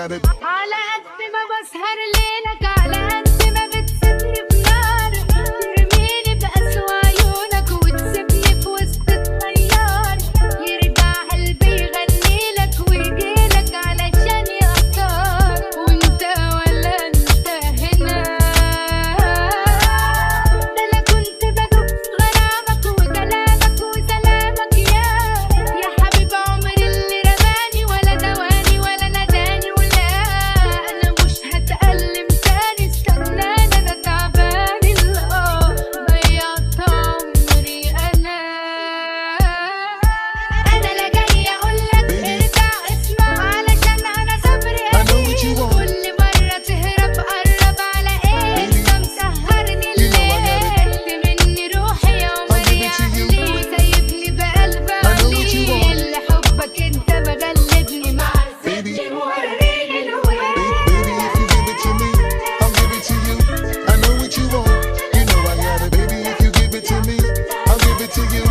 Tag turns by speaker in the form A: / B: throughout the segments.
A: got it.
B: على قد ما بسهر ليلك على قد ما بتسيبني في نار ترميني بأسوأ عيونك وتسيبني في وسط الطيار يرجع قلبي يغنيلك ويجيلك علشان يختار وانت ولا انت هنا ده انا كنت بدوب غرامك وكلامك وسلامك يا حبيب عمري اللي رماني ولا دواني ولا نداني ولا انا مش هتألم تاني استناني انا تعباني ضيعت عمري انا لا جاي اقولك ارجع اسمع علشان انا صبري قليل كل مرة تهرب قرب على ايه انت مسهرني الليل مني روحي يا عمري يا عقلي وسايبني بقلب عليل اللي حبك انت مغلبني مع الزبد موريني الويل.
A: Baby, if you give it to me, I'll give it to you. Baby, if you give it to me, I'll give it to you.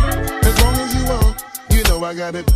A: I know what you want, you know I got it.